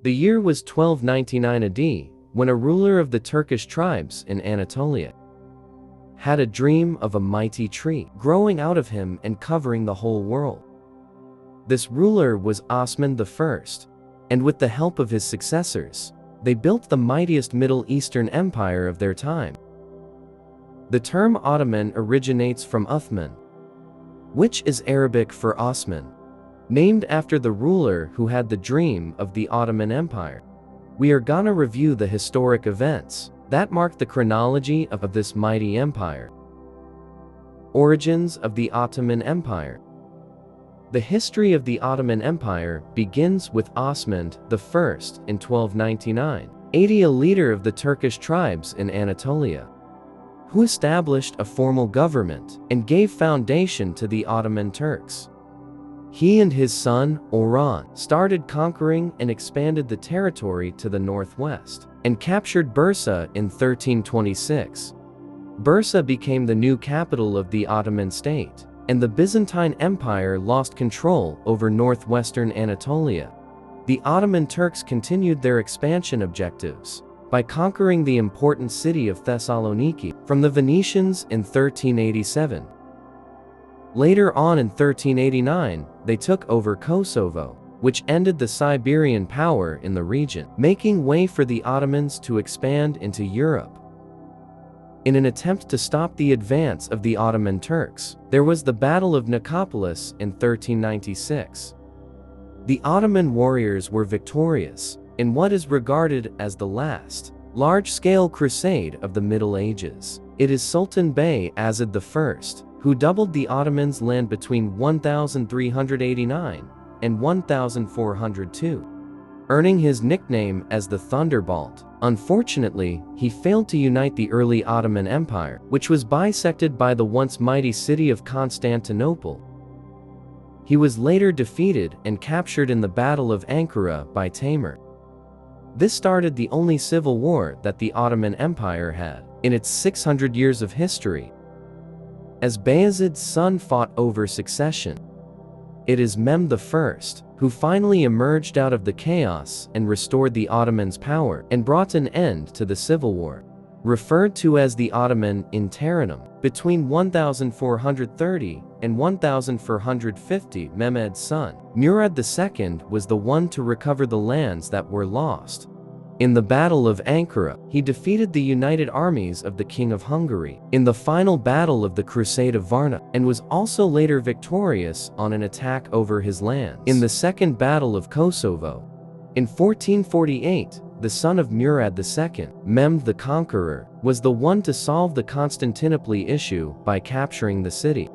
The year was 1299 AD, when a ruler of the Turkish tribes in Anatolia had a dream of a mighty tree growing out of him and covering the whole world. This ruler was Osman I, and with the help of his successors, they built the mightiest Middle Eastern empire of their time. The term Ottoman originates from Uthman, which is Arabic for Osman, named after the ruler who had the dream of the Ottoman Empire. We are gonna review the historic events that marked the chronology of this mighty empire. Origins of the Ottoman Empire. The history of the Ottoman Empire begins with Osman I in 1299, a leader of the Turkish tribes in Anatolia, who established a formal government and gave foundation to the Ottoman Turks. He and his son, Orhan, started conquering and expanded the territory to the northwest, and captured Bursa in 1326. Bursa became the new capital of the Ottoman state, and the Byzantine Empire lost control over northwestern Anatolia. The Ottoman Turks continued their expansion objectives by conquering the important city of Thessaloniki from the Venetians in 1387. Later on in 1389, they took over Kosovo, which ended the Siberian power in the region, making way for the Ottomans to expand into Europe. In an attempt to stop the advance of the Ottoman Turks, there was the Battle of Nicopolis in 1396. The Ottoman warriors were victorious in what is regarded as the last large-scale crusade of the Middle Ages. It is Sultan Bey Azad I who doubled the Ottomans' land between 1389 and 1402, earning his nickname as the Thunderbolt. Unfortunately, he failed to unite the early Ottoman Empire, which was bisected by the once mighty city of Constantinople. He was later defeated and captured in the Battle of Ankara by Taimur. This started the only civil war that the Ottoman Empire had in its 600 years of history. As Bayezid's son fought over succession, it is Mehmed I who finally emerged out of the chaos and restored the Ottomans' power and brought an end to the civil war. Referred to as the Ottoman Interim, between 1430 and 1450, Mehmed's son, Murad II, was the one to recover the lands that were lost. In the Battle of Ankara, he defeated the united armies of the King of Hungary in the final battle of the Crusade of Varna, and was also later victorious on an attack over his lands in the Second Battle of Kosovo. In 1448, the son of Murad II, Mehmed the Conqueror, was the one to solve the Constantinople issue by capturing the city.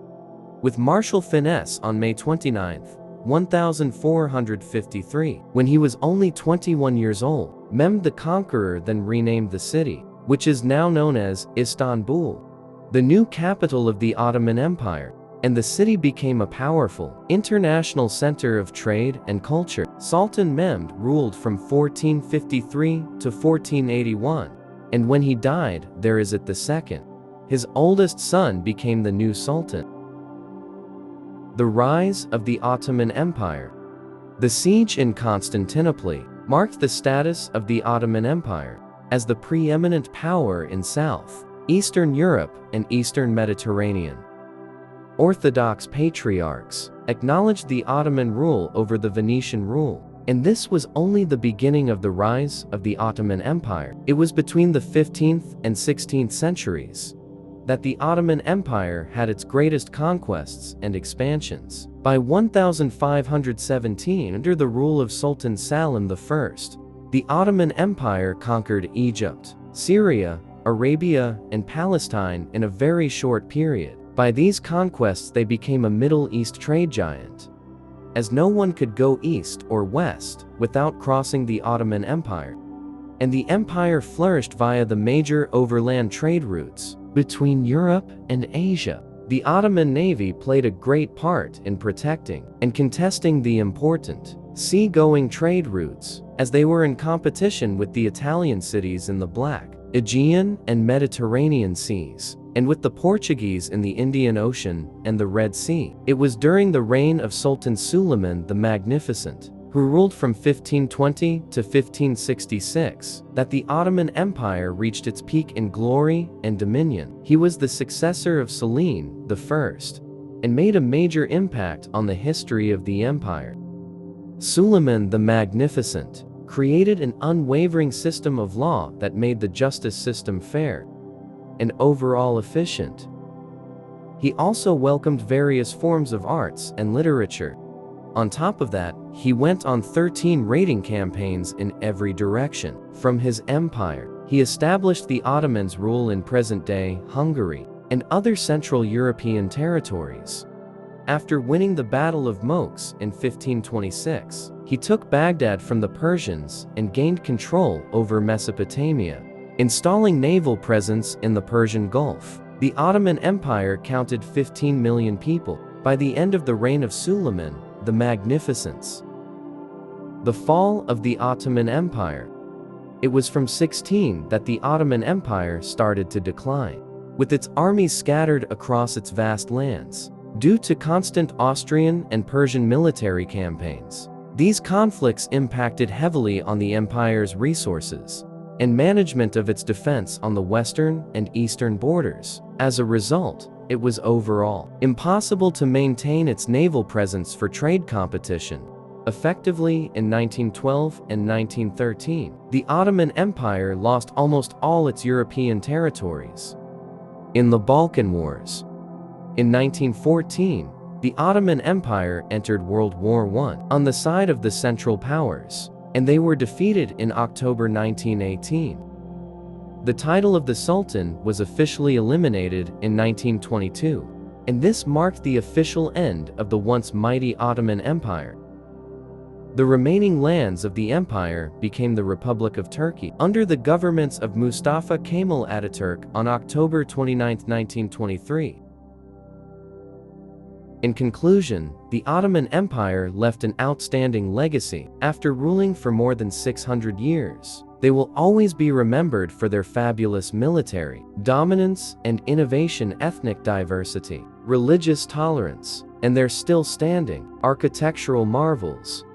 With martial finesse on May 29, 1453, when he was only 21 years old, Mehmed the Conqueror then renamed the city, which is now known as Istanbul, the new capital of the Ottoman Empire, and the city became a powerful international center of trade and culture. Sultan Mehmed ruled from 1453 to 1481, and when he died, Bayezid II, his oldest son, became the new sultan. The rise of the Ottoman Empire. The siege in Constantinople marked the status of the Ottoman Empire as the preeminent power in South, Eastern Europe and Eastern Mediterranean. Orthodox patriarchs acknowledged the Ottoman rule over the Venetian rule, and this was only the beginning of the rise of the Ottoman Empire. It was between the 15th and 16th centuries that the Ottoman Empire had its greatest conquests and expansions. By 1517, under the rule of Sultan Salim I, the Ottoman Empire conquered Egypt, Syria, Arabia, and Palestine in a very short period. By these conquests they became a Middle East trade giant, as no one could go east or west without crossing the Ottoman Empire, and the empire flourished via the major overland trade routes between Europe and Asia. The Ottoman Navy played a great part in protecting and contesting the important sea-going trade routes, as they were in competition with the Italian cities in the Black, Aegean, and Mediterranean seas, and with the Portuguese in the Indian Ocean and the Red Sea. It was during the reign of Sultan Suleiman the Magnificent who ruled from 1520 to 1566, that the Ottoman Empire reached its peak in glory and dominion. He was the successor of Selim I and made a major impact on the history of the empire. Suleiman the Magnificent created an unwavering system of law that made the justice system fair and overall efficient. He also welcomed various forms of arts and literature. On top of that, he went on 13 raiding campaigns in every direction. From his empire, he established the Ottomans' rule in present-day Hungary and other Central European territories. After winning the Battle of Moks in 1526, he took Baghdad from the Persians and gained control over Mesopotamia, installing naval presence in the Persian Gulf. The Ottoman Empire counted 15 million people by the end of the reign of Suleiman the Magnificent. The fall of the Ottoman Empire. It was from 16 that the Ottoman Empire started to decline, with its armies scattered across its vast lands, due to constant Austrian and Persian military campaigns. These conflicts impacted heavily on the empire's resources and management of its defense on the western and eastern borders. As a result, it was overall impossible to maintain its naval presence for trade competition effectively. In 1912 and 1913, the Ottoman Empire lost almost all its European territories in the Balkan Wars. In 1914, the Ottoman Empire entered World War I on the side of the Central Powers, and they were defeated in October 1918. The title of the Sultan was officially eliminated in 1922, and this marked the official end of the once mighty Ottoman Empire. The remaining lands of the empire became the Republic of Turkey under the governments of Mustafa Kemal Ataturk on October 29, 1923. In conclusion, the Ottoman Empire left an outstanding legacy. After ruling for more than 600 years, they will always be remembered for their fabulous military dominance and innovation, ethnic diversity, religious tolerance, and their still standing architectural marvels.